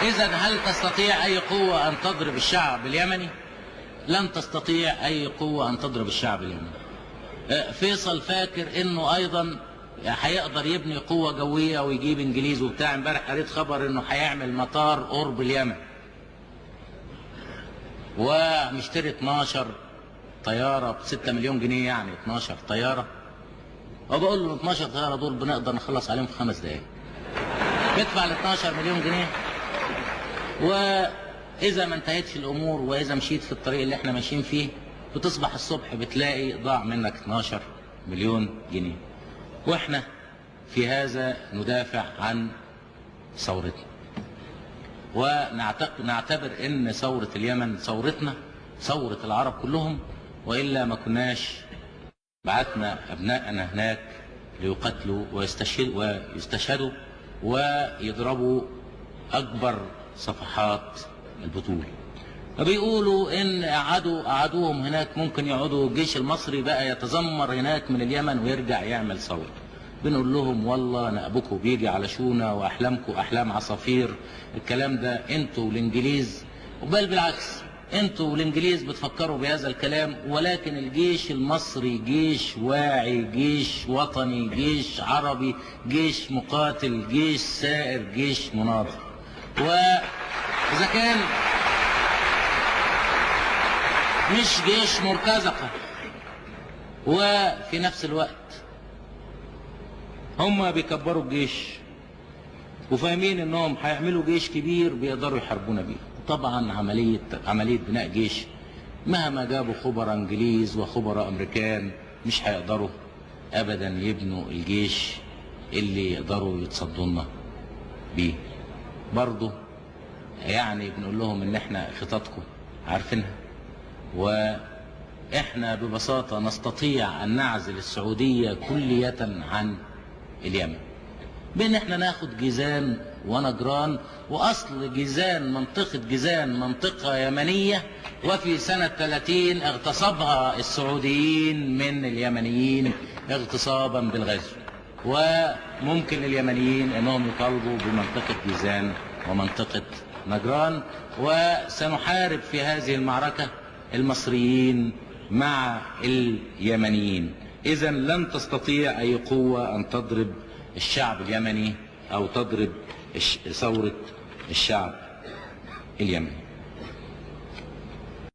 إذا هل تستطيع أي قوة أن تضرب الشعب اليمني؟ لن تستطيع أي قوة أن تضرب الشعب اليمني. فيصل فاكر إنه أيضا هيقدر يبني قوة جوية ويجيب إنجليز وبتاع. امبارح قريت خبر إنه هيعمل مطار قرب اليمن ومشتري 12 طيارة ب6 مليون جنيه، يعني 12 طيارة. وبقول له 12 طيارة دول بنقدر نخلص عليهم في 5 دقايق. بدفع ال 12 مليون جنيه، وإذا ما انتهتش الأمور وإذا مشيت في الطريق اللي احنا ماشيين فيه بتصبح الصبح بتلاقي ضاع منك 12 مليون جنيه. واحنا في هذا ندافع عن ثورتنا، ونعتبر ان ثورة اليمن ثورتنا، ثورة العرب كلهم، وإلا ما كناش بعتنا أبنائنا هناك ليقتلوا ويستشهدوا ويضربوا أكبر صفحات البطولة. فبيقولوا إن قعدوهم هناك ممكن يقعدوا الجيش المصري بقى يتذمر هناك من اليمن ويرجع يعمل ثورة. بنقول لهم والله نأبكم بيجي على شونا وأحلامكم أحلام عصافير. الكلام ده انتوا والإنجليز، وبل بالعكس انتوا والإنجليز بتفكروا بهذا الكلام، ولكن الجيش المصري جيش واعي، جيش وطني، جيش عربي، جيش مقاتل، جيش سائر، جيش مناضل. وإذا كان مش جيش مرتزقة، وفي نفس الوقت هم بيكبروا الجيش وفاهمين انهم هيعملوا جيش كبير بيقدروا يحاربونا بيه. طبعا عملية بناء جيش مهما جابوا خبراء انجليز وخبراء امريكان مش هيقدروا ابدا يبنوا الجيش اللي يقدروا يتصدوا لنا بيه. برضه يعني بنقول لهم ان احنا خططكم عارفينها، واحنا ببساطة نستطيع ان نعزل السعودية كلية عن اليمن، بان احنا ناخد جيزان ونجران. واصل جيزان، منطقة جيزان منطقة يمنية، وفي سنة 30 اغتصبها السعوديين من اليمنيين اغتصابا بالغزو. وممكن اليمنيين انهم يطالبوا بمنطقة جيزان ومنطقة نجران، وسنحارب في هذه المعركة المصريين مع اليمنيين. إذن لن تستطيع أي قوة أن تضرب الشعب اليمني أو تضرب ثورة الشعب اليمني.